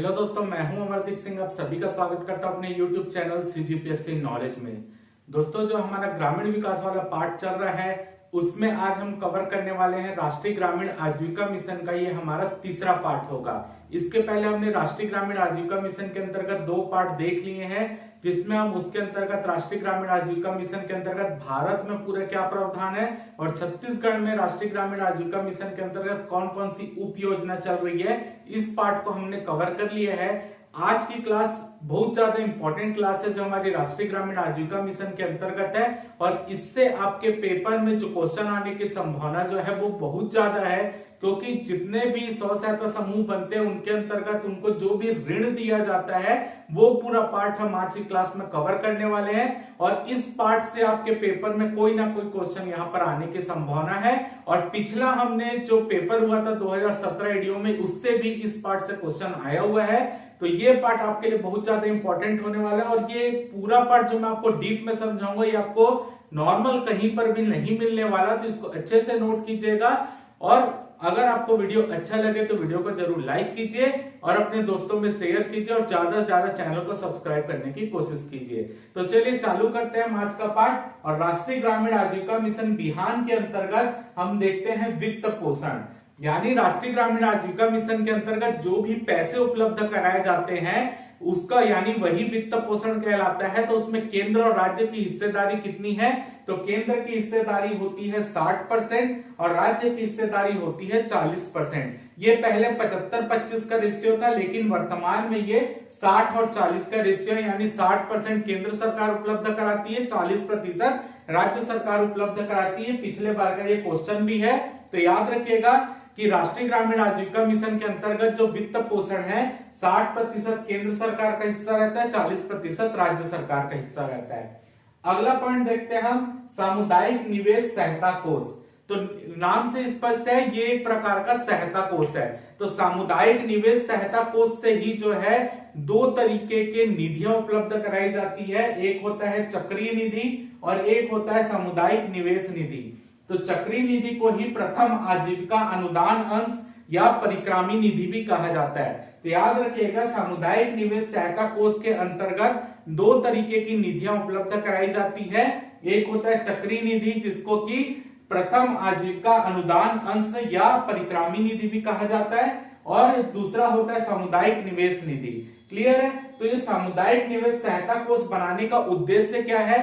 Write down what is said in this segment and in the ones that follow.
Hello दोस्तों, मैं हूं अमरदीप सिंह। आप सभी का स्वागत करता हूं अपने यूट्यूब चैनल सीजीपीएससी नॉलेज में। दोस्तों, जो हमारा ग्रामीण विकास वाला पार्ट चल रहा है उसमें आज हम कवर करने वाले हैं राष्ट्रीय ग्रामीण आजीविका मिशन का। ये हमारा तीसरा पार्ट होगा। इसके पहले हमने राष्ट्रीय ग्रामीण आजीविका मिशन के अंतर्गत 2 पार्ट देख लिए हैं, जिसमें हम उसके अंतर्गत राष्ट्रीय ग्रामीण आजीविका मिशन के अंतर्गत भारत में पूरे क्या प्रावधान है और छत्तीसगढ़ में राष्ट्रीय ग्रामीण आजीविका मिशन के अंतर्गत कौन कौन सी उप योजना चल रही है, इस पार्ट को हमने कवर कर लिया है। आज की क्लास बहुत ज्यादा इंपॉर्टेंट क्लास है जो हमारी राष्ट्रीय ग्रामीण आजीविका मिशन के अंतर्गत है, और इससे आपके पेपर में जो क्वेश्चन आने की संभावना जो है वो बहुत ज्यादा है, क्योंकि जितने भी स्व सहायता समूह बनते हैं उनके अंतर्गत उनको जो भी ऋण दिया जाता है वो पूरा पार्ट हम आज की क्लास में कवर करने वाले हैं। और इस पार्ट से आपके पेपर में कोई ना कोई क्वेश्चन यहाँ पर आने की संभावना है। और पिछला हमने जो पेपर हुआ था 2017 एडीओ में, उससे भी इस पार्ट से क्वेश्चन आया हुआ है। तो ये पार्ट आपके लिए बहुत ज्यादा इंपॉर्टेंट होने वाला है, और ये पूरा पार्ट जो मैं आपको डीप में समझाऊंगा ये आपको नॉर्मल कहीं पर भी नहीं मिलने वाला, तो इसको अच्छे से नोट कीजिएगा। और अगर आपको वीडियो अच्छा लगे तो वीडियो को जरूर लाइक कीजिए और अपने दोस्तों में शेयर कीजिए, और ज्यादा से ज्यादा चैनल को सब्सक्राइब करने की कोशिश कीजिए। तो चलिए चालू करते हैं आज का पार्ट। और राष्ट्रीय ग्रामीण आजीविका मिशन बिहान के अंतर्गत हम देखते हैं वित्त पोषण, यानी राष्ट्रीय ग्रामीण आजीविका मिशन के अंतर्गत जो भी पैसे उपलब्ध कराए जाते हैं उसका यानी वही वित्त पोषण कहलाता है। तो उसमें केंद्र और राज्य की हिस्सेदारी कितनी है? तो केंद्र की हिस्सेदारी होती है 60% और राज्य की हिस्सेदारी होती है 40%। ये पहले 75-25 का रेशियो था, लेकिन वर्तमान में ये 60 और 40 का रेशियो है, यानी 60% केंद्र सरकार उपलब्ध कराती है, 40% राज्य सरकार उपलब्ध कराती है। पिछले बार का ये क्वेश्चन भी है, तो याद रखिएगा कि राष्ट्रीय ग्रामीण आजीविका मिशन के अंतर्गत जो वित्त पोषण है 60% केंद्र सरकार का हिस्सा रहता है, 40% राज्य सरकार का हिस्सा रहता है। अगला पॉइंट देखते हैं हम, सामुदायिक निवेश सहायता कोष। तो नाम से स्पष्ट है ये एक प्रकार का सहायता कोष है। तो सामुदायिक निवेश सहायता कोष से ही जो है 2 तरीके के निधियां उपलब्ध कराई जाती है। एक होता है चक्रीय निधि और एक होता है सामुदायिक निवेश निधि। तो चक्रीय निधि को ही प्रथम आजीविका अनुदान अंश या परिक्रामी निधि भी कहा जाता है। तो याद रखिएगा, सामुदायिक निवेश सहायता कोष के अंतर्गत 2 तरीके की निधियां उपलब्ध कराई जाती है। एक होता है चक्रीय निधि, जिसको कि प्रथम आजीविका अनुदान अंश या परिक्रामी निधि भी कहा जाता है, और दूसरा होता है सामुदायिक निवेश निधि। क्लियर है? तो ये सामुदायिक निवेश सहायता कोष बनाने का उद्देश्य क्या है?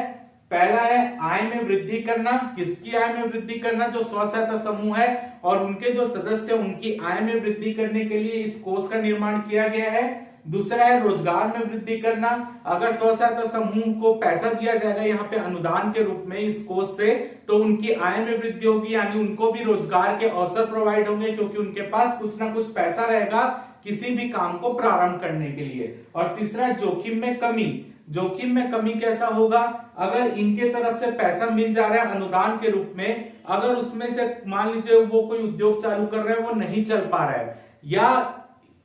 पहला है आय में वृद्धि करना। किसकी आय में वृद्धि करना? जो स्व सहायता समूह है और उनके जो सदस्य, उनकी आय में वृद्धि करने के लिए इस कोष का निर्माण किया गया है। दूसरा है रोजगार में वृद्धि करना। अगर स्व सहायता समूह को पैसा दिया जाएगा यहाँ पे अनुदान के रूप में इस कोष से, तो उनकी आय में वृद्धि होगी, यानी उनको भी रोजगार के अवसर प्रोवाइड होंगे, क्योंकि उनके पास कुछ ना कुछ पैसा रहेगा किसी भी काम को प्रारंभ करने के लिए। और तीसरा जोखिम में कमी। जोखिम में कमी कैसा होगा? अगर इनके तरफ से पैसा मिल जा रहा है अनुदान के रूप में, अगर उसमें से मान लीजिए वो कोई उद्योग चालू कर रहे हैं, वो नहीं चल पा रहा है, या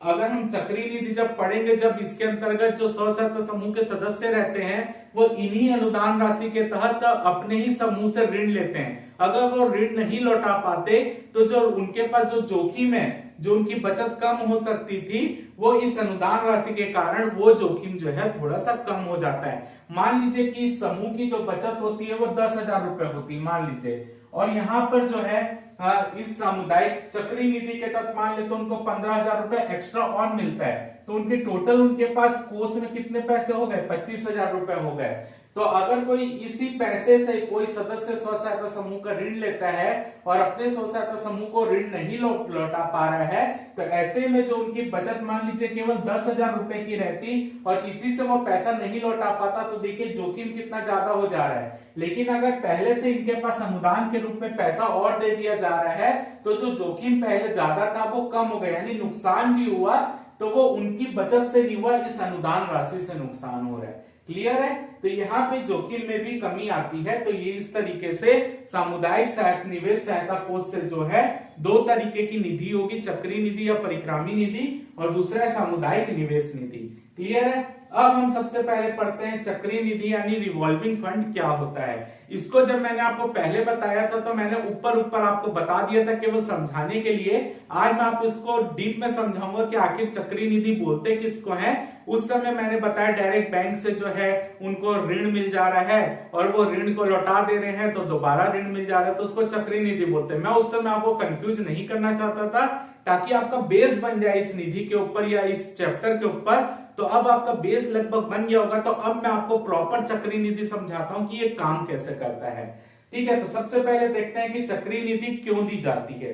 अगर हम चक्रीय निधि जब पढ़ेंगे, जब इसके अंतर्गत जो स्व सहायता समूह के सदस्य रहते हैं वो इन्हीं अनुदान राशि के तहत अपने ही समूह से ऋण लेते हैं। अगर वो ऋण नहीं लौटा पाते तो जो उनके पास जो जोखिम है, जो उनकी बचत कम हो सकती थी, वो इस अनुदान राशि के कारण वो जोखिम जो है थोड़ा सा कम हो जाता है। मान लीजिए कि समूह की जो बचत होती है वो 10,000 रुपए होती है मान लीजिए, और यहाँ पर जो है इस सामुदायिक चक्रीय निधि के तहत मान ले तो उनको 15,000 रुपए एक्स्ट्रा और मिलता है, तो उनके टोटल उनके पास कोष में कितने पैसे हो गए? 25,000 रुपए हो गए। तो अगर कोई इसी पैसे से कोई सदस्य स्व सहायता समूह का ऋण लेता है और अपने स्व सहायता समूह को ऋण नहीं लौटा पा रहा है, तो ऐसे में जो उनकी बचत मान लीजिए केवल 10,000 रुपए की रहती और इसी से वो पैसा नहीं लौटा पाता, तो देखिए जोखिम कितना ज्यादा हो जा रहा है। लेकिन अगर पहले से इनके पास अनुदान के रूप में पैसा और दे दिया जा रहा है, तो जो जोखिम पहले ज्यादा था वो कम हो गया, यानी नुकसान भी हुआ तो वो उनकी बचत से नहीं हुआ, इस अनुदान राशि से नुकसान हो रहा है। क्लियर है? तो यहाँ पे जोखिम में भी कमी आती है। तो ये इस तरीके से सामुदायिक सहायता निवेश सहायता कोष से जो है 2 तरीके की निधि होगी, चक्रीय निधि या परिक्रामी निधि, और दूसरा है सामुदायिक निवेश निधि। क्लियर है? अब हम सबसे पहले पढ़ते हैं चक्रीय निधि यानी रिवॉल्विंग फंड क्या होता है। इसको जब मैंने आपको पहले बताया था तो मैंने ऊपर ऊपर आपको बता दिया था केवल समझाने के लिए। आज मैं आपको इसको डीप में समझाऊंगा कि आखिर चक्रीय निधि बोलते किसको है। उस समय मैंने बताया डायरेक्ट बैंक से जो है उनको ऋण मिल जा रहा है और वो ऋण को लौटा दे रहे हैं तो दोबारा ऋण मिल जा रहा है तो उसको चक्रीय निधि बोलते हैं। मैं उस समय आपको कंफ्यूज नहीं करना चाहता था ताकि आपका बेस बन जाए इस निधि के ऊपर या इस चैप्टर के ऊपर। तो अब आपका बेस लगभग बन गया होगा। तो अब मैं आपको प्रॉपर चक्रीय निधि समझाता हूं कि ये काम कैसे करता है। ठीक है, तो सबसे पहले देखते हैं कि चक्रीय निधि क्यों दी जाती है।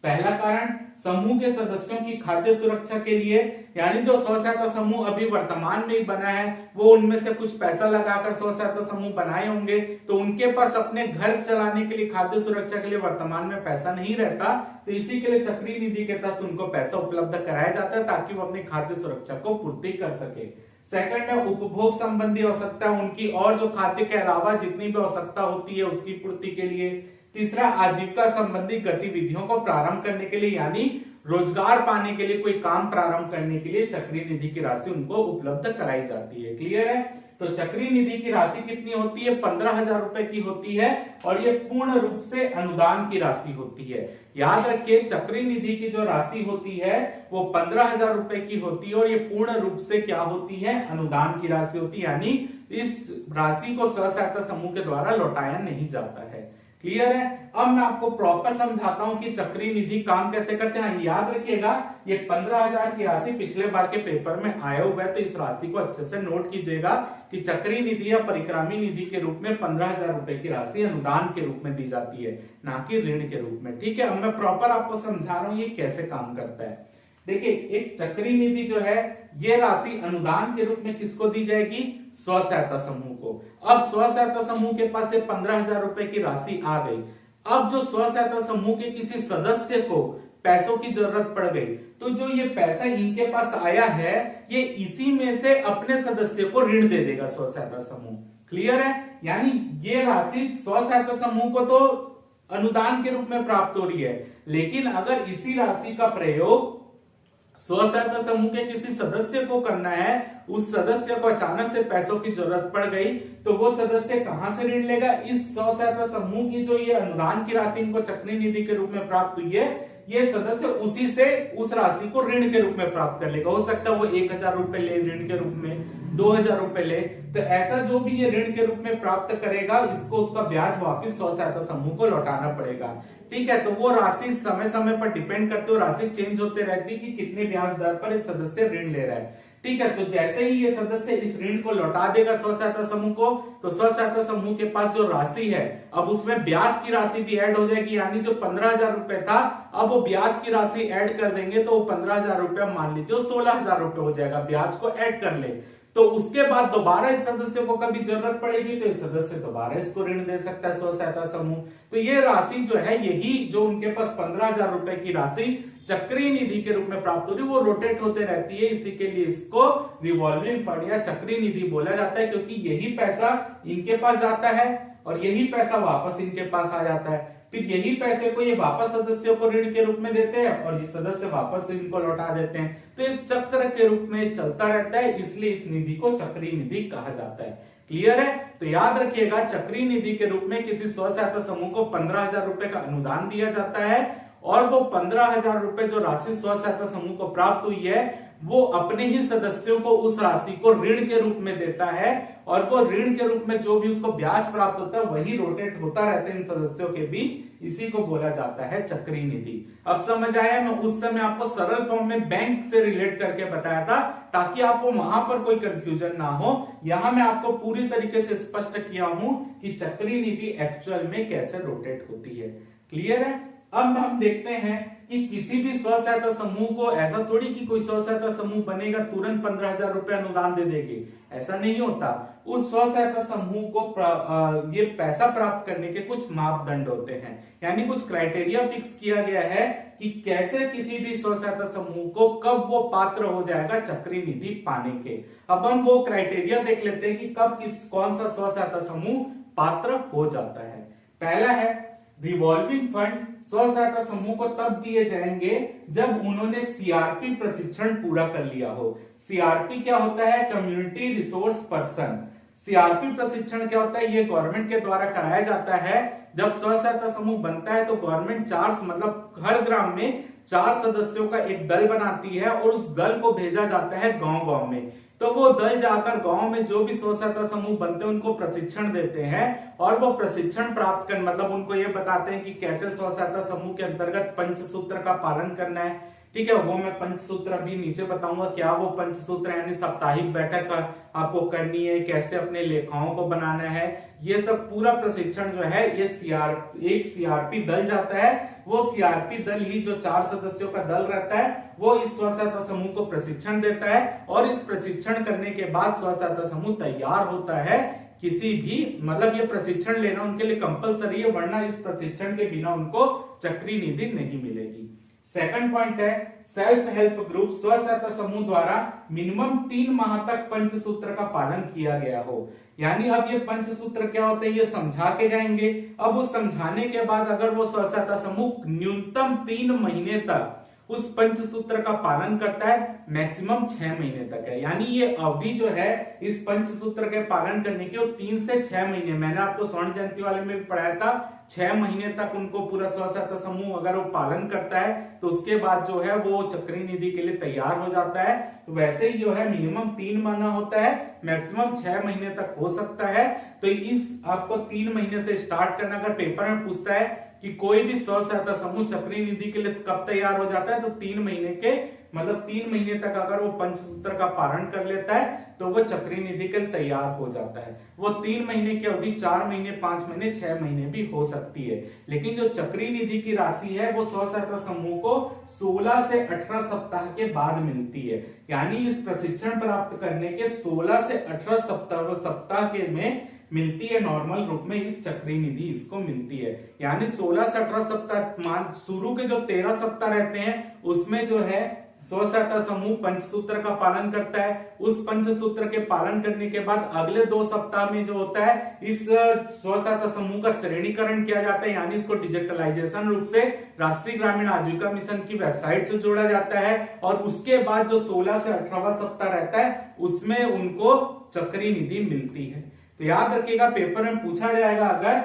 पहला कारण समूह के सदस्यों की खाद्य सुरक्षा के लिए, यानी जो स्व सहायता समूह अभी वर्तमान में ही बना है वो उनमें से कुछ पैसा लगाकर स्व सहायता समूह बनाए होंगे तो उनके पास अपने घर चलाने के लिए खाद्य सुरक्षा के लिए वर्तमान में पैसा नहीं रहता, तो इसी के लिए चक्रीय निधि के तहत उनको पैसा उपलब्ध कराया जाता है ताकि वो अपनी खाद्य सुरक्षा को पूर्ति कर सके। सेकंड है उपभोग संबंधी आवश्यकता उनकी और जो खाद्य के अलावा जितनी भी आवश्यकता होती है उसकी पूर्ति के लिए। तीसरा आजीविका संबंधी गतिविधियों को प्रारंभ करने के लिए, यानी रोजगार पाने के लिए कोई काम प्रारंभ करने के लिए चक्रीय निधि की राशि उनको उपलब्ध कराई जाती है। क्लियर है? तो चक्रीय निधि की राशि कितनी होती है? 15,000 रुपए की होती है और ये पूर्ण रूप से अनुदान की राशि होती है। याद रखिए चक्रीय निधि की जो राशि होती है वो 15,000 रुपए की होती है और ये पूर्ण रूप से क्या होती है? अनुदान की राशि होती है, यानी इस राशि को स्व सहायता समूह के द्वारा लौटाया नहीं जाता है। क्लियर है? अब मैं आपको प्रॉपर समझाता हूं कि चक्रीय निधि काम कैसे करते हैं। याद रखिएगा ये 15,000 की राशि पिछले बार के पेपर में आया हुआ है तो इस राशि को अच्छे से नोट कीजिएगा कि चक्रीय निधि या परिक्रामी निधि के रूप में 15,000 रुपए की राशि अनुदान के रूप में दी जाती है, ना कि ऋण के रूप में। ठीक है, अब मैं प्रॉपर आपको समझा रहा हूं ये कैसे काम करता है। देखिए एक चक्रीय निधि जो है ये राशि अनुदान के रूप में किसको दी जाएगी? स्व सहायता समूह को। अब स्व सहायता समूह के पास 15,000 रुपए की राशि आ गई। अब जो स्व सहायता समूह के किसी सदस्य को पैसों की जरूरत पड़ गई तो जो ये पैसा इनके पास आया है ये इसी में से अपने सदस्य को ऋण दे देगा स्व सहायता समूह। क्लियर है? यानी ये राशि स्व सहायता समूह को तो अनुदान के रूप में प्राप्त हो रही है, लेकिन अगर इसी राशि का प्रयोग स्व सहायता समूह के किसी सदस्य को करना है, उस सदस्य को अचानक से पैसों की जरूरत पड़ गई तो वो सदस्य कहां से ऋण लेगा? इस स्व सहायता समूह की जो ये अनुदान की राशि इनको चक्रीय निधि के रूप में प्राप्त हुई है ये सदस्य उसी से उस राशि को ऋण के रूप में प्राप्त कर लेगा। हो सकता है वो 1,000 रुपए ले ऋण के रूप में, 2,000 रुपए ले, तो ऐसा जो भी ये ऋण के रूप में प्राप्त करेगा इसको उसका ब्याज वापिस स्व सहायता समूह को लौटाना पड़ेगा। ठीक है, तो वो राशि समय समय पर डिपेंड करते हुए राशि चेंज होते रहती है कि कितने ब्याज दर पर इस सदस्य ऋण ले रहा है। ठीक है, तो जैसे ही ये सदस्य इस ऋण को लौटा देगा स्व सहायता समूह को तो स्व सहायता समूह के पास जो राशि है अब उसमें ब्याज की राशि भी ऐड हो जाएगी, यानी जो 15,000 रुपए था अब वो ब्याज की राशि ऐड कर देंगे तो वो 15,000 रुपया मान लीजिए 16,000 रुपए हो जाएगा, ब्याज को ऐड कर ले। तो उसके बाद दोबारा इस सदस्य को कभी जरूरत पड़ेगी तो इस सदस्य दोबारा इसको ऋण दे सकता है स्व सहायता समूह। तो ये राशि जो है यही जो उनके पास 15,000 रुपए की राशि चक्रीय निधि के रूप में प्राप्त हो रही है वो रोटेट होते रहती है, इसी के लिए इसको रिवॉल्विंग फंड या चक्रीय निधि बोला जाता है क्योंकि यही पैसा इनके पास जाता है और यही पैसा वापस इनके पास आ जाता है, फिर यही पैसे को ये वापस सदस्यों को ऋण के रूप में देते हैं और ये सदस्य वापस इनको लौटा देते हैं। तो एक चक्र के रूप में चलता रहता है, इसलिए इस निधि को चक्रीय निधि कहा जाता है। क्लियर है? तो याद रखिएगा चक्रीय निधि के रूप में किसी स्व सहायता समूह को 15,000 रुपए का अनुदान दिया जाता है और वो 15,000 रुपए जो राशि स्व सहायता समूह को प्राप्त हुई है वो अपने ही सदस्यों को उस राशि को ऋण के रूप में देता है और वो ऋण के रूप में जो भी उसको ब्याज प्राप्त होता है वही रोटेट होता रहता है इन सदस्यों के बीच, इसी को बोला जाता है चक्रीय निधि। अब समझ आया? मैं उस समय आपको सरल फॉर्म में बैंक से रिलेट करके बताया था ताकि आपको वहां पर कोई कंफ्यूजन ना हो। यहां मैं आपको पूरी तरीके से स्पष्ट किया हूं कि चक्रीय निधि एक्चुअल में कैसे रोटेट होती है। क्लियर है? अब हम देखते हैं कि किसी भी स्व सहायता समूह को ऐसा थोड़ी कि कोई स्व सहायता समूह बनेगा तुरंत 15,000 रुपए अनुदान दे देगी, ऐसा नहीं होता। उस स्व सहायता समूह को ये पैसा प्राप्त करने के कुछ मापदंड होते हैं, यानी कुछ क्राइटेरिया फिक्स किया गया है कि कैसे किसी भी स्व सहायता समूह को कब वो पात्र हो जाएगा चक्रीय निधि पाने के। अब हम वो क्राइटेरिया देख लेते हैं कि कब कौन सा स्व सहायता समूह पात्र हो जाता है। पहला है रिवॉल्विंग फंड स्व सहायता समूह को तब दिए जाएंगे जब उन्होंने सीआरपी प्रशिक्षण पूरा कर लिया हो। सीआरपी क्या होता है? Community resource person. सीआरपी प्रशिक्षण क्या होता है? ये गवर्नमेंट के द्वारा कराया जाता है। जब स्व सहायता समूह बनता है तो गवर्नमेंट 4 मतलब हर ग्राम में 4 सदस्यों का एक दल बनाती है और उस दल को भेजा जाता है गांव-गांव में। तो वो दल जाकर गांव में जो भी स्व सहायता समूह बनते हैं उनको प्रशिक्षण देते हैं और वो प्रशिक्षण प्राप्त कर मतलब उनको ये बताते हैं कि कैसे स्व सहायता समूह के अंतर्गत पंचसूत्र का पालन करना है। ठीक है, वो मैं पंचसूत्र अभी नीचे बताऊंगा क्या वो पंचसूत्र यानी साप्ताहिक बैठक आपको करनी है, कैसे अपने लेखाओं को बनाना है, ये सब पूरा प्रशिक्षण जो है ये एक सीआरपी दल जाता है। वो सीआरपी दल ही जो 4 सदस्यों का दल रहता है वो इस स्व सहायता समूह को प्रशिक्षण देता है और इस प्रशिक्षण करने के बाद स्व सहायता समूह तैयार होता है। किसी भी मतलब ये प्रशिक्षण लेना उनके लिए कंपलसरी है, वरना इस प्रशिक्षण के बिना उनको चक्री निधि नहीं मिलेगी। सेकंड पॉइंट है सेल्फ हेल्प ग्रुप स्व सहायता समूह द्वारा मिनिमम 3 माह तक पंचसूत्र का पालन किया गया हो। यानी अब ये पंचसूत्र क्या होते हैं ये समझा के जाएंगे। अब उस समझाने के बाद अगर वो स्व सहायता समूह न्यूनतम 3 महीने तक उस पंचसूत्र का पालन करता है, मैक्सिमम 6 महीने तक है। यानी ये अवधि जो है इस पंचसूत्र के पालन करने की वो 3 से 6 महीने, मैंने आपको स्वर्ण जयंती वाले में भी पढ़ाया था, 6 महीने तक उनको पूरा स्व सहायता समूह अगर वो पालन करता है तो उसके बाद जो है वो चक्री निधि के लिए तैयार हो जाता है। तो वैसे ही जो है मिनिमम 3 महीना होता है, मैक्सिमम 6 महीने तक हो सकता है। तो इस आपको 3 महीने से स्टार्ट करना। अगर पेपर में पूछता है कि कोई भी स्व सहायता समूह चक्री निधि के लिए कब तैयार हो जाता है, तो 3 महीने के मतलब 3 महीने तक अगर वो पंचसूत्र का पालन कर लेता है तो वो चक्री निधि के लिए तैयार हो जाता है। वो 3 महीने की अवधि 4 महीने, 5 महीने, 6 महीने भी हो सकती है। लेकिन जो चक्री निधि की राशि है वो स्व सहायता समूह को 16 से 18 सप्ताह के बाद मिलती है। यानी इस प्रशिक्षण प्राप्त करने के 16 से 18 सप्ताह के में मिलती है। नॉर्मल रूप में इस चक्री निधि इसको मिलती है। यानी 16 से 18 सप्ताह शुरू के जो 13 सप्ताह रहते हैं उसमें जो है स्व सहायता समूह पंचसूत्र का पालन करता है। उस पंचसूत्र के पालन करने के बाद अगले 2 सप्ताह में जो होता है इस स्व सहायता समूह का श्रेणीकरण किया जाता है। यानी इसको डिजिटलाइजेशन रूप से राष्ट्रीय ग्रामीण आजीविका मिशन की वेबसाइट से जोड़ा जाता है और उसके बाद जो 16 से 18वां सप्ताह रहता है उसमें उनको चक्री निधि मिलती है। तो याद रखिएगा पेपर में पूछा जाएगा अगर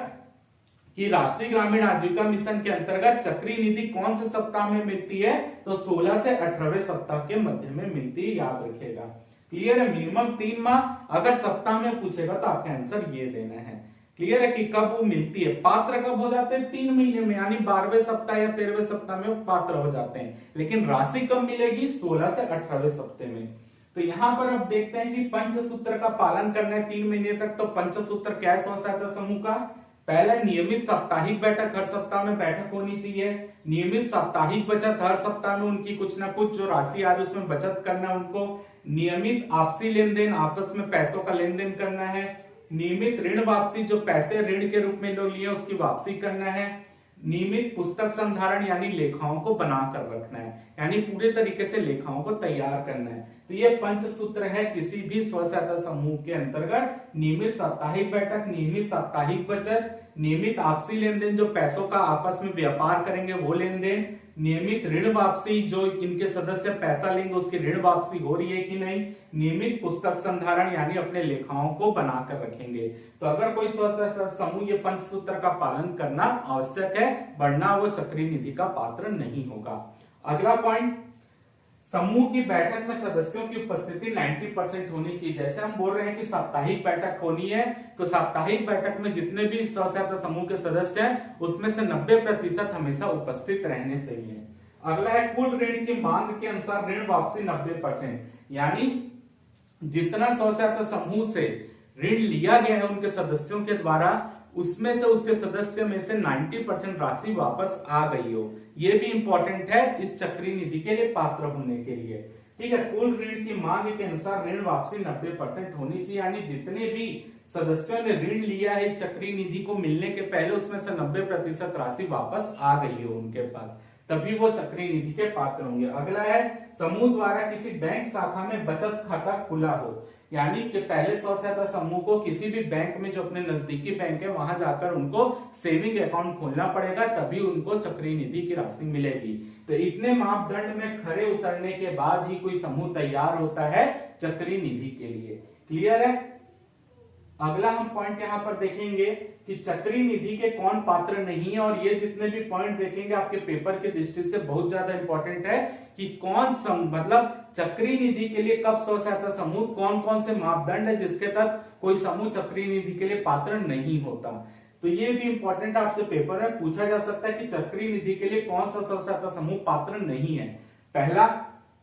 कि राष्ट्रीय ग्रामीण आजीविका मिशन के अंतर्गत चक्री निधि कौन से सप्ताह में मिलती है, तो 16 से 18वें सप्ताह के मध्य में मिलती है। याद रखिएगा, क्लियर है। मिनिमम 3 माह अगर सप्ताह में पूछेगा तो आपका आंसर ये देना है। क्लियर है कि कब वो मिलती है। पात्र कब हो जाते हैं? 3 महीने में, यानी 12वें सप्ताह या 13वें सप्ताह में वो पात्र हो जाते हैं। लेकिन राशि कब मिलेगी? 16 से 18वें सप्ताह में। तो यहां पर अब देखते हैं कि पंचसूत्र का पालन करना है 3 महीने तक। तो पंचसूत्र क्या है स्व सहायता समूह का? पहला नियमित साप्ताहिक बैठक, हर सप्ताह में बैठक होनी चाहिए। नियमित साप्ताहिक बचत, हर सप्ताह में उनकी कुछ ना कुछ जो राशि आ रही है उसमें बचत करना है उनको। नियमित आपसी लेन देन, आपस में पैसों का लेन देन करना है। नियमित ऋण वापसी, जो पैसे ऋण के रूप में लोग लिए उसकी वापसी करना है। नियमित पुस्तक संधारण यानी लेखाओं को बनाकर रखना है, यानी पूरे तरीके से लेखाओं को तैयार करना है। तो ये पंचसूत्र है किसी भी स्व सहायता समूह के अंतर्गत। नियमित साप्ताहिक बैठक, नियमित साप्ताहिक बचत, नियमित आपसी लेन देन, जो पैसों का आपस में व्यापार करेंगे वो लेन देन, नियमित ऋण वापसी, जो इनके सदस्य पैसा लेंगे उसकी ऋण वापसी हो रही है कि नहीं, नियमित पुस्तक संधारण यानी अपने लेखाओं को बनाकर रखेंगे। तो अगर कोई स्व सहायता समूह ये पंचसूत्र का पालन करना आवश्यक है, वरना वो चक्री निधि का पात्र नहीं होगा। अगला पॉइंट, समूह की बैठक में सदस्यों की उपस्थिति 90% होनी चाहिए। जैसे हम बोल रहे हैं कि साप्ताहिक बैठक होनी है, तो साप्ताहिक बैठक में जितने भी स्व सहायता समूह के सदस्य हैं उसमें से 90% हमेशा उपस्थित रहने चाहिए। अगला है कुल ऋण की मांग के अनुसार ऋण वापसी 90%, यानी जितना स्व सहायता समूह से ऋण लिया गया है उनके सदस्यों के द्वारा उसमें से उसके सदस्य में से 90% राशि वापस आ गई हो। ये भी इंपॉर्टेंट है इस चक्री निधि के लिए पात्र होने के लिए। ठीक है, कुल ऋण की मांग के अनुसार ऋण वापसी 90% होनी चाहिए, यानी जितने भी सदस्यों ने ऋण लिया है इस चक्री निधि को मिलने के पहले उसमें से 90% राशि वापस आ गई हो उनके पास, तभी वो चक्री निधि के पात्र होंगे। अगला है समूह द्वारा किसी बैंक शाखा में बचत खाता खुला हो, यानी कि पहले स्व सहायता समूह को किसी भी बैंक में जो अपने नजदीकी बैंक है वहां जाकर उनको सेविंग अकाउंट खोलना पड़ेगा, तभी उनको चक्रीय निधि की राशि मिलेगी। तो इतने मापदंड में खरे उतरने के बाद ही कोई समूह तैयार होता है चक्रीय निधि के लिए। क्लियर है? अगला हम पॉइंट यहां पर देखेंगे कि चक्रीय निधि के कौन पात्र नहीं है, और ये जितने भी पॉइंट देखेंगे आपके पेपर की दृष्टि से बहुत ज्यादा इंपॉर्टेंट है कि मतलब चक्रीय निधि के लिए कब स्व सहायता समूह, कौन कौन से मापदंड है जिसके तहत कोई समूह चक्रीय निधि के लिए पात्र नहीं होता। तो ये भी इंपॉर्टेंट आपसे पेपर में पूछा जा सकता है कि चक्रीय निधि के लिए कौन सा स्व सहायता समूह पात्र नहीं है। पहला,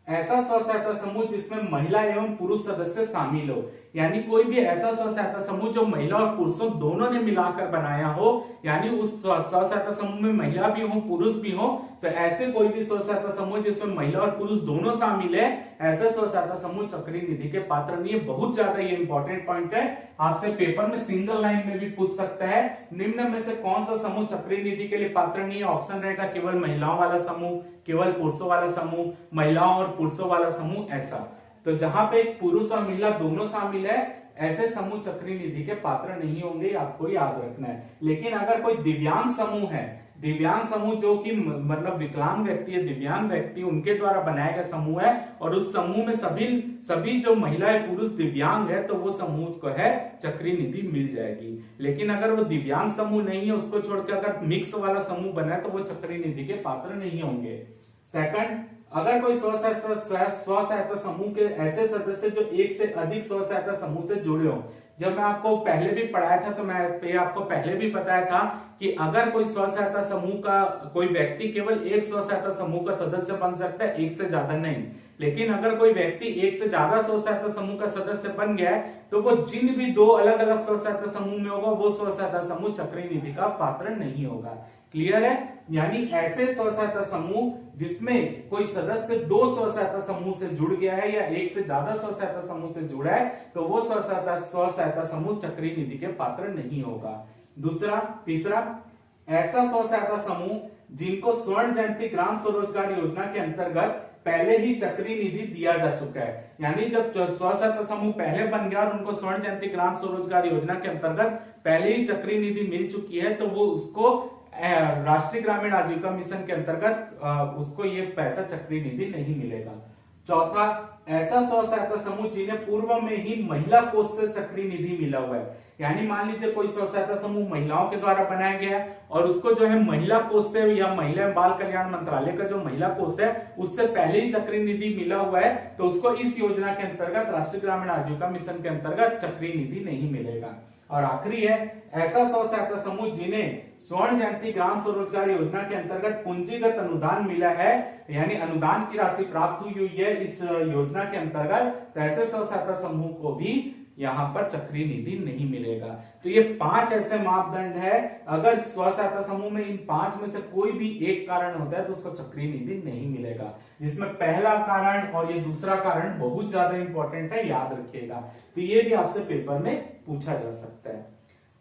ऐसा स्व सहायता समूह जिसमें महिला एवं पुरुष सदस्य शामिल हो, यानी कोई भी ऐसा स्व सहायता समूह जो महिला और पुरुषों दोनों ने मिलाकर बनाया हो, यानी उस स्व सहायता समूह में महिला भी हो पुरुष भी हो, तो ऐसे कोई भी स्व सहायता समूह जिसमें महिला और पुरुष दोनों शामिल है, ऐसे स्व सहायता समूह चक्रीय निधि के पात्र नहीं है। बहुत ज्यादा ये इंपॉर्टेंट पॉइंट है, आपसे पेपर में सिंगल लाइन में भी पूछ सकता है, निम्न में से कौन सा समूह चक्रीय निधि के लिए पात्र नहीं है। ऑप्शन रहेगा केवल महिलाओं वाला समूह, केवल पुरुषों वाला समूह, महिलाओं और पुरुषों वाला समूह, ऐसा। तो जहां पे एक पुरुष और महिला दोनों शामिल है, ऐसे समूह चक्रीय निधि के पात्र नहीं होंगे, आपको याद रखना है। लेकिन अगर कोई दिव्यांग समूह है, दिव्यांग समूह जो कि मतलब विकलांग व्यक्ति है, दिव्यांग व्यक्ति, उनके द्वारा बनाया गया समूह है, और उस समूह में सभी जो महिलाएं पुरुष दिव्यांग है, तो वो समूह को है चक्रीय निधि मिल जाएगी। लेकिन अगर वो दिव्यांग समूह नहीं है, उसको छोड़कर अगर मिक्स वाला समूह बना है, तो वो चक्रीय निधि के पात्र नहीं होंगे। सेकंड, अगर कोई स्व सहायता समूह के ऐसे सदस्य जो एक से अधिक स्व सहायता समूह से जुड़े हो, जब मैं आपको पहले भी पढ़ाया था तो मैं आपको पहले भी बताया था कि अगर कोई स्व सहायता समूह का कोई व्यक्ति केवल एक स्व सहायता समूह का सदस्य बन सकता है, एक से ज्यादा नहीं। लेकिन अगर कोई व्यक्ति एक से ज्यादा स्व सहायता समूह का सदस्य बन गया है, तो वो जिन भी दो अलग अलग स्व सहायता समूह में होगा, वो स्व सहायता समूह चक्रीय निधि का पात्र नहीं होगा। क्लियर है? यानी ऐसे स्व सहायता समूह जिसमें कोई सदस्य दो स्व सहायता समूह से जुड़ गया है या एक से ज्यादा स्व सहायता समूह से जुड़ा है, तो वो स्व सहायता समूह चक्रीय निधि के पात्र नहीं होगा। तीसरा, ऐसा स्व सहायता समूह जिनको स्वर्ण जयंती ग्राम स्वरोजगार योजना के अंतर्गत पहले ही चक्रीय निधि दिया जा चुका है, यानी जब स्व सहायता समूह पहले बन गया और उनको स्वर्ण जयंती ग्राम स्वरोजगार योजना के अंतर्गत पहले ही चक्रीय निधि मिल चुकी है, तो वो उसको राष्ट्रीय ग्रामीण आजीविका मिशन के अंतर्गत उसको ये पैसा चक्रीय निधि नहीं मिलेगा। चौथा, ऐसा स्व सहायता समूह जिन्हें पूर्व में ही महिला कोष से चक्रीय निधि मिला हुआ है, यानी मान लीजिए कोई स्व सहायता समूह महिलाओं के द्वारा बनाया गया है और उसको जो है महिला कोष से या महिला बाल कल्याण मंत्रालय का जो महिला कोष है उससे पहले ही चक्रीय निधि मिला हुआ है, तो उसको इस योजना के अंतर्गत राष्ट्रीय ग्रामीण आजीविका मिशन के अंतर्गत चक्रीय निधि नहीं मिलेगा। और आखिरी है, ऐसा स्व सहायता समूह जिन्हें स्वर्ण जयंती ग्राम स्वरोजगार योजना के अंतर्गत पूंजीगत अनुदान मिला है, यानी अनुदान की राशि प्राप्त हुई है इस योजना के अंतर्गत, तो ऐसे स्व सहायता समूह को भी यहाँ पर चक्रीय निधि नहीं मिलेगा। तो ये 5 ऐसे मापदंड है, अगर स्व सहायता समूह में इन 5 में से कोई भी एक कारण होता है तो उसको चक्रीय निधि नहीं मिलेगा, जिसमें पहला कारण और ये दूसरा कारण बहुत ज्यादा इंपॉर्टेंट है, याद रखिएगा। तो ये भी आपसे पेपर में पूछा जा सकता है।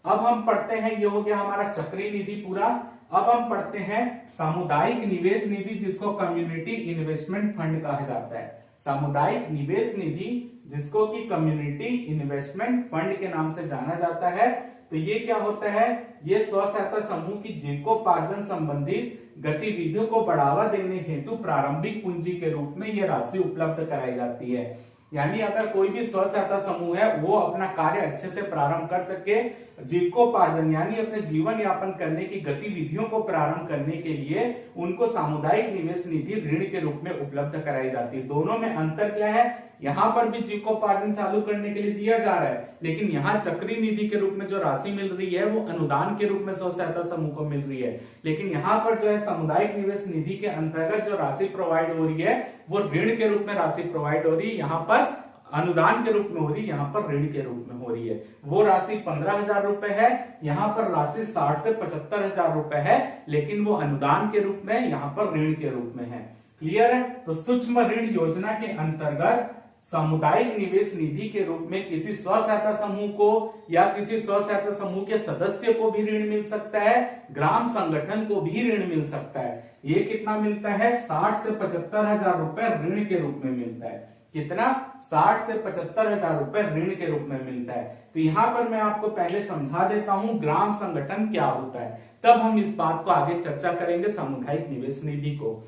अब हम पढ़ते हैं, ये हो गया हमारा चक्रीय निधि पूरा। अब हम पढ़ते हैं सामुदायिक निवेश निधि, जिसको कम्युनिटी इन्वेस्टमेंट फंड कहा जाता है। सामुदायिक निवेश निधि जिसको कि कम्युनिटी इन्वेस्टमेंट फंड के नाम से जाना जाता है। तो ये क्या होता है? ये स्व सहायता समूह की जीविकोपार्जन संबंधित गतिविधियों को बढ़ावा देने हेतु प्रारंभिक पूंजी के रूप में यह राशि उपलब्ध कराई जाती है। यानी अगर कोई भी स्व सहायता समूह है वो अपना कार्य अच्छे से प्रारंभ कर सके, जीविकोपार्जन यानी अपने जीवन यापन करने की गतिविधियों को प्रारंभ करने के लिए उनको सामुदायिक निवेश निधि ऋण के रूप में उपलब्ध कराई जाती है। दोनों में अंतर क्या है? यहाँ पर भी जीविकोपार्जन चालू करने के लिए दिया जा रहा है, लेकिन यहाँ चक्रीय निधि के रूप में जो राशि मिल रही है वो अनुदान के रूप में स्व सहायता समूह को मिल रही है। लेकिन यहाँ पर जो है सामुदायिक निवेश निधि के अंतर्गत जो राशि प्रोवाइड हो रही है वो ऋण के रूप में राशि प्रोवाइड हो रही है, यहाँ पर अनुदान के रूप में हो रही है, यहाँ पर ऋण के रूप में हो रही है। वो राशि 15,000 रुपए है, यहाँ पर राशि 60 से 75,000 रुपए है, लेकिन वो अनुदान के रूप में, यहाँ पर ऋण के रूप में है। क्लियर है? तो सूक्ष्म ऋण योजना के अंतर्गत सामुदायिक निवेश निधि के रूप में किसी स्व सहायता समूह को या किसी स्व सहायता समूह के सदस्य को भी ऋण मिल सकता है, ग्राम संगठन को भी ऋण मिल सकता है। ये कितना मिलता है? 60 से 75,000 रुपए ऋण के रूप में मिलता है। कितना? 60 से 75,000 रुपए ऋण के रूप में मिलता है। तो यहाँ पर मैं आपको पहले समझा देता हूं ग्राम संगठन क्या होता है, तब हम इस बात को आगे चर्चा करेंगे सामुदायिक निवेश निधि को।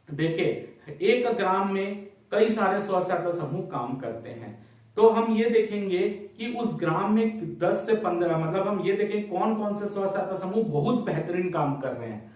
देखिए, एक ग्राम में कई सारे स्व सहायता समूह काम करते हैं, तो हम ये देखेंगे कि उस ग्राम में 10 से 15 मतलब हम ये देखें कौन कौन से स्व सहायता समूह बहुत बेहतरीन काम कर रहे हैं।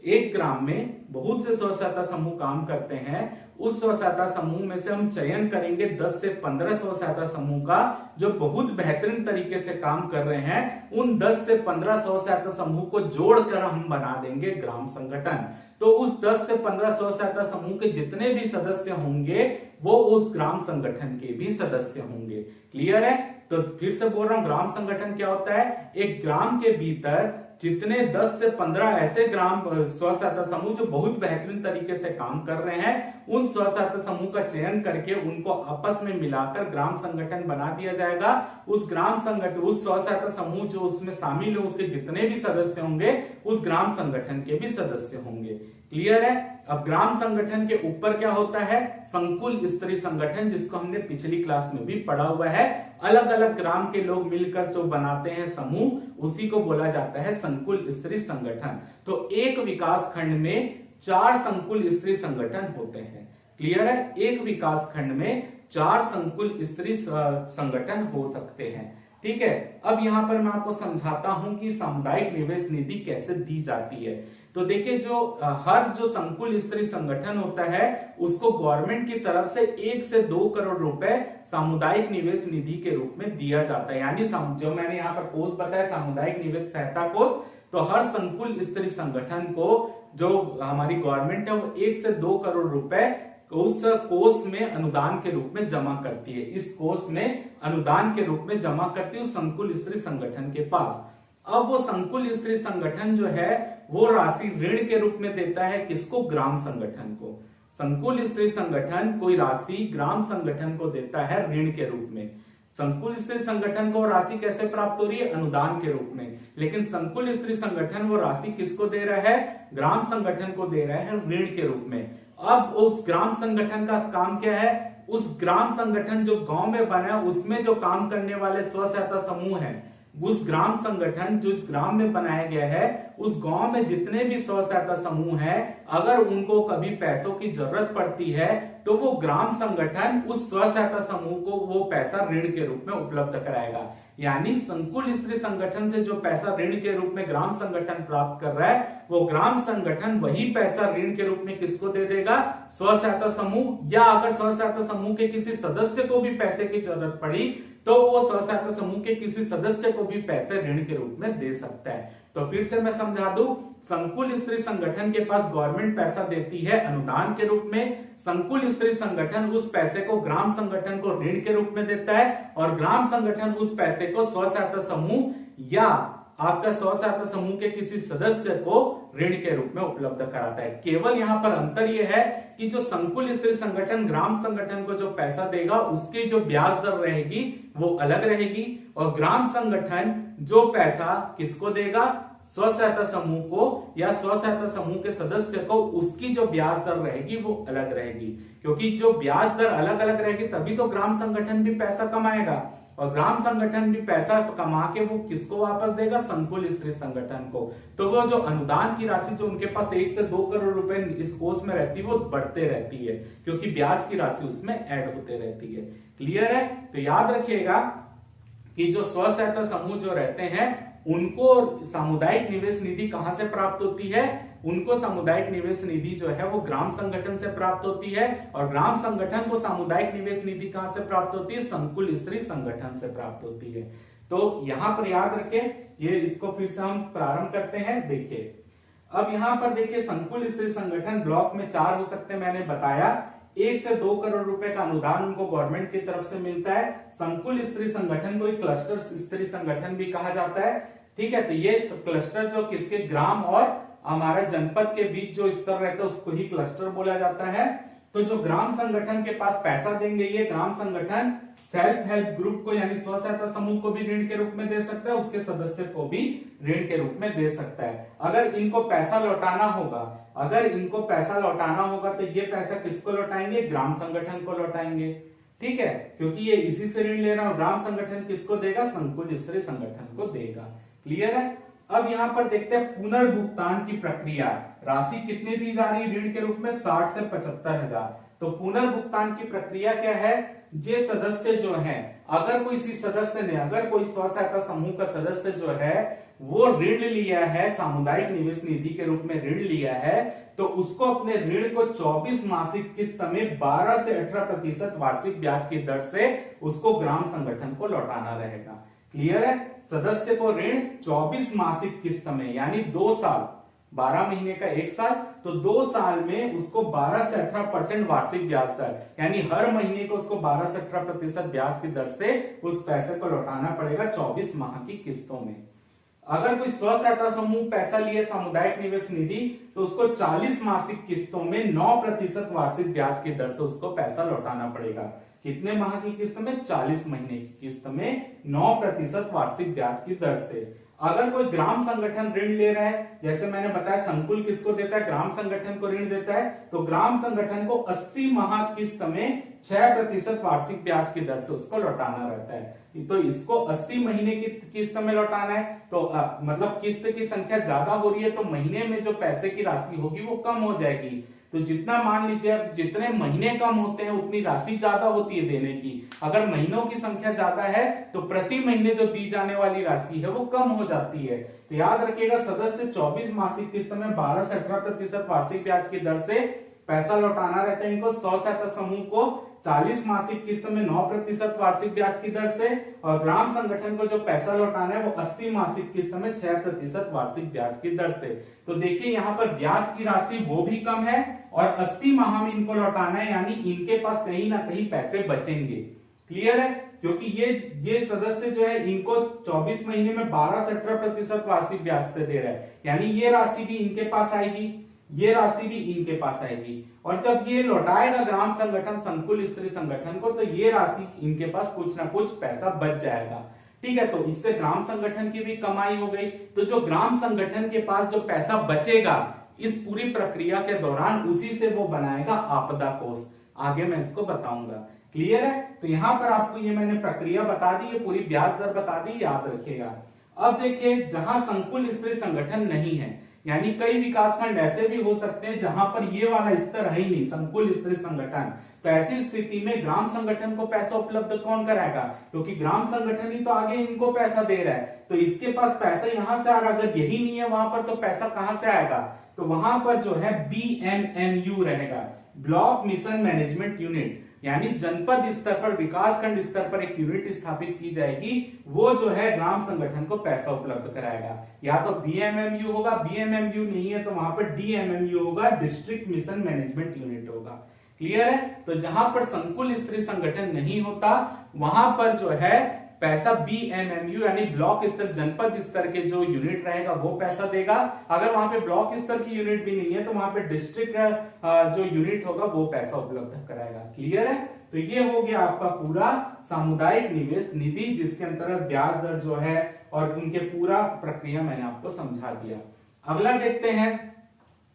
एक ग्राम में बहुत से स्व सहायता समूह काम करते हैं, उस स्व सहायता समूह में से हम चयन करेंगे 10 से 15 स्व सहायता समूह का जो बहुत बेहतरीन तरीके से काम कर रहे हैं। उन 10 से 15 स्व सहायता समूह को जोड़कर हम बना देंगे ग्राम संगठन। तो उस 10 से 15 स्व सहायता समूह के जितने भी सदस्य होंगे वो उस ग्राम संगठन के भी सदस्य होंगे। क्लियर है? तो फिर से बोल रहा हूं, ग्राम संगठन क्या होता है? एक ग्राम के भीतर जितने 10 से 15 ऐसे ग्राम स्व सहायता समूह जो बहुत बेहतरीन तरीके से काम कर रहे हैं, उन स्व सहायता समूह का चयन करके उनको आपस में मिलाकर ग्राम संगठन बना दिया जाएगा। उस ग्राम संगठन, उस स्व सहायता समूह जो उसमें शामिल है उसके जितने भी सदस्य होंगे उस ग्राम संगठन के भी सदस्य होंगे। क्लियर है? अब ग्राम संगठन के ऊपर क्या होता है? संकुल स्तरीय संगठन, जिसको हमने पिछली क्लास में भी पढ़ा हुआ है। अलग अलग ग्राम के लोग मिलकर जो बनाते हैं समूह, उसी को बोला जाता है संकुल स्तरीय संगठन। तो एक विकास खंड में 4 संकुल स्तरीय संगठन होते हैं। क्लियर है? एक विकास खंड में 4 संकुल स्तरीय संगठन हो सकते हैं। ठीक है, अब यहां पर मैं आपको समझाता हूं कि सामुदायिक निवेश निधि कैसे दी जाती है। तो देखिए, जो संकुल स्तरीय संगठन होता है उसको गवर्नमेंट की तरफ से 1 से 2 करोड़ रुपए सामुदायिक निवेश निधि के रूप में दिया जाता है। यानी जो मैंने यहाँ पर कोष बताया सामुदायिक निवेश सहायता कोष, तो हर संकुल स्तरीय संगठन को जो हमारी गवर्नमेंट है वो 1 से 2 करोड़ रुपए उस कोष में अनुदान के रूप में जमा करती है। इस कोष में अनुदान के रूप में जमा करती है उस संकुल स्तरीय संगठन के पास। अब वो संकुल स्तरीय संगठन जो है वो राशि ऋण के रूप में देता है किसको? ग्राम संगठन को। संकुल स्तरीय संगठन कोई राशि ग्राम संगठन को देता है ऋण के रूप में। संकुल स्तरीय संगठन को राशि कैसे प्राप्त हो रही है? अनुदान के रूप में। लेकिन संकुल स्तरीय संगठन वो राशि किसको दे रहा है? ग्राम संगठन को दे रहा है ऋण के रूप में। अब उस ग्राम संगठन का काम क्या है? उस ग्राम संगठन जो गांव में बना है उसमें जो काम करने वाले स्व सहायता समूह हैं, उस ग्राम संगठन जो इस ग्राम में बनाया गया है उस गांव में जितने भी स्व सहायता समूह हैं, अगर उनको कभी पैसों की जरूरत पड़ती है तो वो ग्राम संगठन उस स्व सहायता समूह को वो पैसा ऋण के रूप में उपलब्ध कराएगा। यानी संकुल स्तरीय संगठन से जो पैसा ऋण के रूप में ग्राम संगठन प्राप्त कर रहा है, वो ग्राम संगठन वही पैसा ऋण के रूप में किसको दे देगा? स्व सहायता समूह, या अगर स्व सहायता समूह के किसी सदस्य को भी पैसे की जरूरत पड़ी तो वो स्व सहायता समूह के किसी सदस्य को भी पैसे ऋण के रूप में दे सकता है। तो फिर से मैं समझा दूं, संकुल स्तरीय संगठन के पास गवर्नमेंट पैसा देती है अनुदान के रूप में। संकुल स्तरीय संगठन उस पैसे को ग्राम संगठन को ऋण के रूप में देता है और ग्राम संगठन उस पैसे को स्व सहायता समूह या आपका स्व सहायता समूह के किसी सदस्य को ऋण के रूप में उपलब्ध कराता है। केवल यहाँ पर अंतर यह है कि जो संकुल स्तरीय संगठन ग्राम संगठन को जो पैसा देगा उसकी जो ब्याज दर रहेगी वो अलग रहेगी, और ग्राम संगठन जो पैसा किसको देगा? स्व सहायता समूह को या स्व सहायता समूह के सदस्य को, उसकी जो ब्याज दर रहेगी वो अलग रहेगी। क्योंकि जो ब्याज दर अलग अलग रहेगी तभी तो ग्राम संगठन भी पैसा कमाएगा, और ग्राम संगठन भी पैसा कमा के वो किसको वापस देगा? संकुल स्तरीय संगठन को। तो वो जो अनुदान की राशि जो उनके पास 1 से 2 करोड़ रुपए इस कोष में रहती है वो बढ़ते रहती है, क्योंकि ब्याज की राशि उसमें ऐड होते रहती है। क्लियर है? तो याद रखिएगा कि जो स्व सहायता समूह जो रहते हैं उनको सामुदायिक निवेश निधि कहां से प्राप्त होती है? उनको सामुदायिक निवेश निधि जो है वो ग्राम संगठन से प्राप्त होती है, और ग्राम संगठन को सामुदायिक निवेश निधि कहां से प्राप्त होती है? संकुल स्तरीय संगठन से प्राप्त होती है। तो यहां पर याद रखें, ये इसको फिर से हम प्रारंभ करते हैं। देखिए, अब यहां पर देखिए संकुल स्तरीय संगठन ब्लॉक में 4 हो सकते हैं, मैंने बताया। 1 से 2 करोड़ रुपए का अनुदान उनको गवर्नमेंट की तरफ से मिलता है। संकुल स्तरीय संगठन को एक क्लस्टर स्तरीय संगठन भी कहा जाता है। ठीक है, तो ये क्लस्टर जो किसके? ग्राम और हमारे जनपद के बीच जो स्तर रहता है उसको ही क्लस्टर बोला जाता है। तो जो ग्राम संगठन के पास पैसा देंगे, ये ग्राम संगठन सेल्फ हेल्प ग्रुप को यानी स्व सहायता समूह को भी ऋण के रूप में दे सकता है, उसके सदस्य को भी ऋण के रूप में दे सकता है। अगर इनको पैसा लौटाना होगा तो ये पैसा किसको लौटाएंगे? ग्राम संगठन को लौटाएंगे। ठीक है, क्योंकि ये इसी से ऋण ले रहा हूं। ग्राम संगठन किसको देगा? संकुल स्तरीय संगठन को देगा। क्लियर है। अब यहाँ पर देखते हैं पुनर्भुगतान की प्रक्रिया। राशि कितनी दी जा रही है ऋण के रूप में? 60 से 75,000। तो पुनर्भुगतान की प्रक्रिया क्या है? ये सदस्य जो है, अगर कोई सदस्य ने, अगर कोई स्व सहायता समूह का सदस्य जो है वो ऋण लिया है, सामुदायिक निवेश निधि के रूप में ऋण लिया है, तो उसको अपने ऋण को 24 मासिक किस्त में 12 से 18% वार्षिक ब्याज की दर से उसको ग्राम संगठन को लौटाना रहेगा। क्लियर है। सदस्य को ऋण 24 मासिक किस्त में, यानी 2 साल, 12 महीने का 1 साल, तो 2 साल में उसको 12 से 18% वार्षिक ब्याज दर, यानी हर महीने को उसको 12 से 18% ब्याज की दर से उस पैसे को लौटाना पड़ेगा 24 माह की किस्तों में। अगर कोई स्व सहायता समूह पैसा लिए सामुदायिक निवेश निधि, तो उसको 40 मासिक किस्तों में 9% वार्षिक ब्याज की दर से उसको पैसा लौटाना पड़ेगा। कितने माह की किस्त में? 40 महीने की किस्त में 9% वार्षिक ब्याज की दर से। अगर कोई ग्राम संगठन ऋण ले रहा है, जैसे मैंने बताया संकुल किसको देता है? ग्राम संगठन को ऋण देता है, तो ग्राम संगठन को 80 माह किस्त में 6% वार्षिक ब्याज की दर से उसको लौटाना रहता है। तो इसको 80 महीने की किस्त में लौटाना है, तो मतलब किस्त की संख्या ज्यादा हो रही है तो महीने में जो पैसे की राशि होगी वो कम हो जाएगी। तो जितना मान लीजिए जितने महीने कम होते हैं उतनी राशि ज्यादा होती है देने की। अगर महीनों की संख्या ज्यादा है तो प्रति महीने जो दी जाने वाली राशि है वो कम हो जाती है। तो याद रखिएगा, सदस्य 24 मासिक किस्त में 12 से 18% वार्षिक ब्याज की दर से पैसा लौटाना रहता है। इनको स्व सहायता समूह को 40 मासिक किस्त में 9% वार्षिक ब्याज की दर से, और ग्राम संगठन को जो पैसा लौटाना है वो 80 मासिक किस्त में 6% वार्षिक ब्याज की दर से। तो देखिए यहाँ पर ब्याज की राशि वो भी कम है और 80 माह में इनको लौटाना है, यानी इनके पास कहीं ना कहीं पैसे बचेंगे। क्लियर है। क्योंकि ये सदस्य जो है इनको 24 महीने में 12 से 18% वार्षिक ब्याज से दे रहा है, यानी ये राशि भी इनके पास आएगी, ये राशि भी इनके पास आएगी। और जब ये लौटाएगा ग्राम संगठन संकुल स्तरीय संगठन को, तो ये राशि इनके पास कुछ ना कुछ पैसा बच जाएगा। ठीक है, तो इससे ग्राम संगठन की भी कमाई हो गई। तो जो ग्राम संगठन के पास जो पैसा बचेगा इस पूरी प्रक्रिया के दौरान, उसी से वो बनाएगा आपदा कोष। आगे मैं इसको बताऊंगा। क्लियर है। तो यहां पर आपको ये मैंने प्रक्रिया बता दी, ये पूरी ब्याज दर बता दी, याद रखिएगा। अब देखिए, जहां संकुल स्तरीय संगठन नहीं है, यानी कई विकासखंड ऐसे भी हो सकते हैं जहां पर ये वाला स्तर है ही नहीं, संकुल स्तरीय संगठन, तो ऐसी स्थिति में ग्राम संगठन को पैसा उपलब्ध कौन कराएगा? क्योंकि ग्राम संगठन ही तो आगे इनको पैसा दे रहा है, तो इसके पास पैसा यहां से आ रहा है। अगर यही नहीं है वहां पर, तो पैसा कहां से आएगा? तो वहां पर जो है BMMU रहेगा, ब्लॉक मिशन मैनेजमेंट यूनिट, यानी जनपद स्तर पर, विकास खंड स्तर पर एक यूनिट स्थापित की जाएगी, वो जो है ग्राम संगठन को पैसा उपलब्ध कराएगा। या तो BMMU होगा, BMMU नहीं है तो वहां पर DMMU होगा, डिस्ट्रिक्ट मिशन मैनेजमेंट यूनिट होगा। क्लियर है। तो जहां पर संकुल स्तरीय संगठन नहीं होता वहां पर जो है पैसा BMMU यानी ब्लॉक स्तर, जनपद स्तर के जो यूनिट रहेगा वो पैसा देगा। अगर वहां पे ब्लॉक स्तर की यूनिट भी नहीं है तो वहां पे डिस्ट्रिक्ट जो यूनिट होगा वो पैसा उपलब्ध कराएगा। क्लियर है। तो ये हो गया आपका पूरा सामुदायिक निवेश निधि, जिसके अंतर्गत ब्याज दर जो है और उनके पूरा प्रक्रिया मैंने आपको समझा दिया। अगला देखते हैं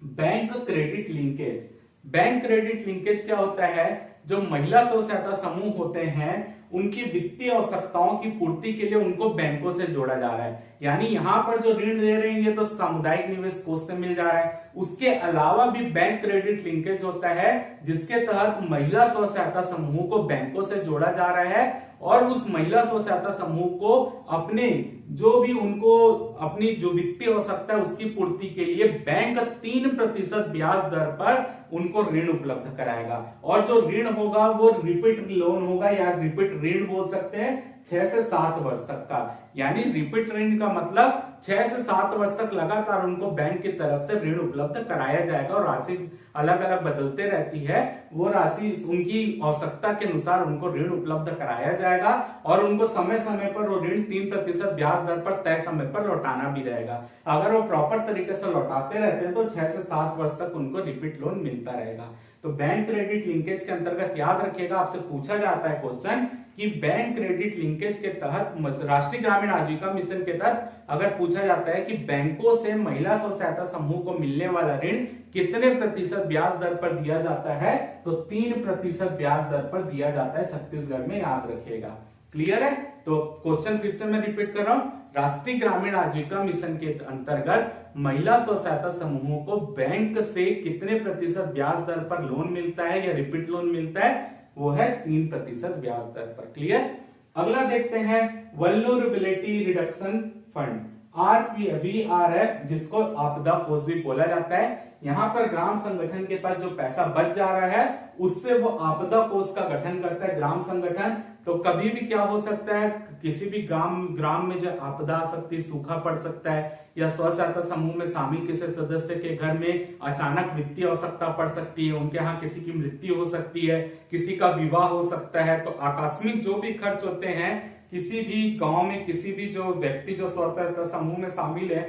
bank credit linkage. Bank credit linkage क्या होता है? जो महिला स्व सहायता समूह होते हैं उनकी वित्तीय आवश्यकताओं की पूर्ति के लिए उनको बैंकों से जोड़ा जा रहा है। यानी यहाँ पर जो ऋण दे रहे हैं ये तो सामुदायिक निवेश कोष से मिल जा रहा है, उसके अलावा भी बैंक क्रेडिट लिंकेज होता है जिसके तहत महिला स्व सहायता समूह को बैंकों से जोड़ा जा रहा है और उस महिला स्व सहायता समूह को अपने जो भी उनको अपनी जो वित्तीय आवश्यकता है उसकी पूर्ति के लिए बैंक 3% ब्याज दर पर उनको ऋण उपलब्ध कराएगा। और जो ऋण होगा वो रिपीट लोन होगा या रिपीट ऋण बोल सकते हैं, 6 से 7 वर्ष तक का। यानी रिपीट ऋण का मतलब 6 से 7 वर्ष तक लगातार उनको बैंक की तरफ से ऋण उपलब्ध कराया जाएगा और राशि अलग अलग बदलते रहती है, वो राशि उनकी आवश्यकता के अनुसार उनको ऋण उपलब्ध कराया जाएगा और उनको समय समय पर वो ऋण 3% ब्याज दर पर तय समय पर लौटाना भी रहेगा। अगर वो प्रॉपर तरीके से लौटाते रहते हैं तो 6 से 7 वर्ष तक उनको रिपीट लोन मिलता रहेगा। तो बैंक क्रेडिट लिंकेज के अंतर्गत याद रखिएगा, आपसे पूछा जाता है क्वेश्चन कि बैंक क्रेडिट लिंकेज के तहत राष्ट्रीय ग्रामीण आजीविका मिशन के तहत अगर पूछा जाता है कि बैंकों से महिला स्व सहायता समूह को मिलने वाला ऋण कितने प्रतिशत ब्याज दर पर दिया जाता है, तो 3% ब्याज दर पर दिया जाता है छत्तीसगढ़ में, याद रखिएगा। क्लियर है? तो क्वेश्चन फिर से मैं रिपीट कर रहा हूं, राष्ट्रीय ग्रामीण आजीविका मिशन के अंतर्गत महिला स्व सहायता समूहों को बैंक से कितने प्रतिशत ब्याज दर पर लोन मिलता है या रिपीट लोन मिलता है, वो है 3% ब्याज दर पर। क्लियर? अगला देखते हैं वल्नरेबिलिटी रिडक्शन फंड, RPVRF, जिसको आपदा कोष भी बोला जाता है। यहाँ पर ग्राम संगठन के पास जो पैसा बच जा रहा है उससे वो आपदा कोष का गठन करता है ग्राम संगठन। तो कभी भी क्या हो सकता है, किसी भी ग्राम में जो आपदा आ सकती है, सूखा पड़ सकता है, या स्व सहायता समूह में शामिल किसी सदस्य के घर में अचानक वित्तीय आवश्यकता पड़ सकती है, उनके यहाँ किसी की मृत्यु हो सकती है, किसी का विवाह हो सकता है। तो आकस्मिक जो भी खर्च होते हैं किसी भी गांव में, किसी भी जो व्यक्ति जो स्व सहायता समूह में शामिल है,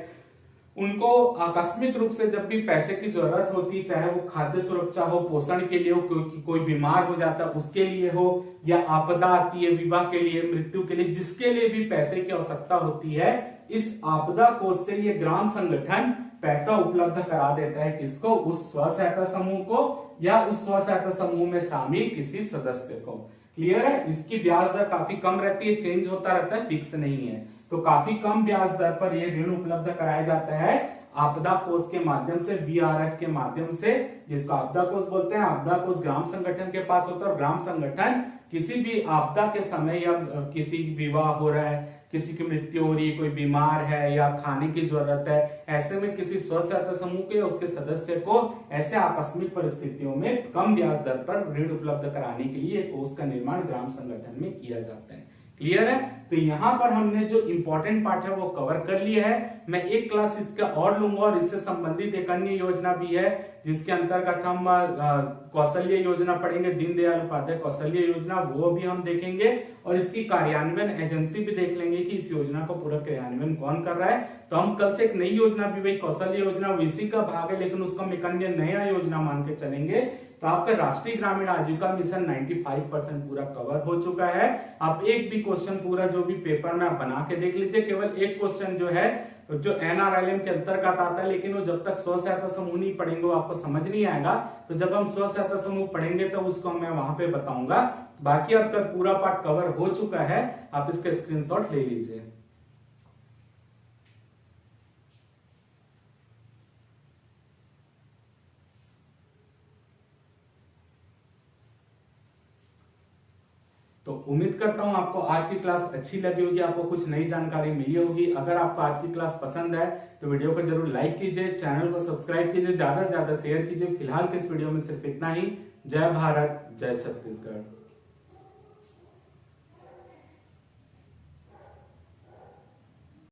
उनको आकस्मिक रूप से जब भी पैसे की जरूरत होती है, चाहे वो खाद्य सुरक्षा हो, पोषण के लिए हो, कोई बीमार हो जाता है उसके लिए हो, या आपदा आती है विवाह के लिए, मृत्यु के लिए, जिसके लिए भी पैसे की आवश्यकता होती है, इस आपदा कोष से ये ग्राम संगठन पैसा उपलब्ध करा देता है। किसको? उस स्व सहायता समूह को या उस स्व सहायता समूह में शामिल किसी सदस्य को। क्लियर है? इसकी ब्याज दर काफी कम रहती है, चेंज होता रहता है, फिक्स नहीं है। तो काफी कम ब्याज दर पर यह ऋण उपलब्ध कराया जाता है आपदा कोष के माध्यम से, VRF के माध्यम से, जिसको आपदा कोष बोलते हैं। आपदा कोष ग्राम संगठन के पास होता है और ग्राम संगठन किसी भी आपदा के समय या किसी विवाह हो रहा है, किसी की मृत्यु हो रही है, कोई बीमार है या खाने की जरूरत है, ऐसे में किसी स्व सहायता समूह के उसके सदस्य को ऐसे आकस्मिक परिस्थितियों में कम ब्याज दर पर ऋण उपलब्ध कराने के लिए कोष का निर्माण ग्राम संगठन में किया जाता है। क्लियर है? तो यहाँ पर हमने जो इंपॉर्टेंट पार्ट है वो कवर कर लिया है। मैं एक क्लास इसका और लूंगा और इससे संबंधित एक अन्य योजना भी है जिसके अंतर्गत हम कौशल्य योजना पढ़ेंगे, दीनदयाल उपाध्याय कौशल्य योजना, वो भी हम देखेंगे और इसकी कार्यान्वयन एजेंसी भी देख लेंगे कि इस योजना को पूरा कार्यान्वयन कौन कर रहा है। तो हम कल से एक नई योजना भी, वही कौशल्य योजना इसी का भाग है, लेकिन उसको हम एक अन्य नया योजना मान के चलेंगे। तो आपका राष्ट्रीय ग्रामीण आजीविका मिशन 95% पूरा कवर हो चुका है। आप एक भी क्वेश्चन पूरा जो भी पेपर में आप बना के देख लीजिए, केवल एक क्वेश्चन जो है जो NRLM के अंतर्गत आता है, लेकिन वो जब तक स्व सहायता समूह नहीं पढ़ेंगे वो आपको समझ नहीं आएगा। तो जब हम स्व सहायता समूह पढ़ेंगे तो उसको मैं वहां पे बताऊंगा। बाकी आपका पूरा पार्ट कवर हो चुका है, आप इसका स्क्रीनशॉट ले लीजिए। तो उम्मीद करता हूं आपको आज की क्लास अच्छी लगी होगी, आपको कुछ नई जानकारी मिली होगी। अगर आपको आज की क्लास पसंद है तो वीडियो को जरूर लाइक कीजिए, चैनल को सब्सक्राइब कीजिए, ज्यादा से ज्यादा शेयर कीजिए। फिलहाल के इस वीडियो में सिर्फ इतना ही। जय भारत, जय छत्तीसगढ़।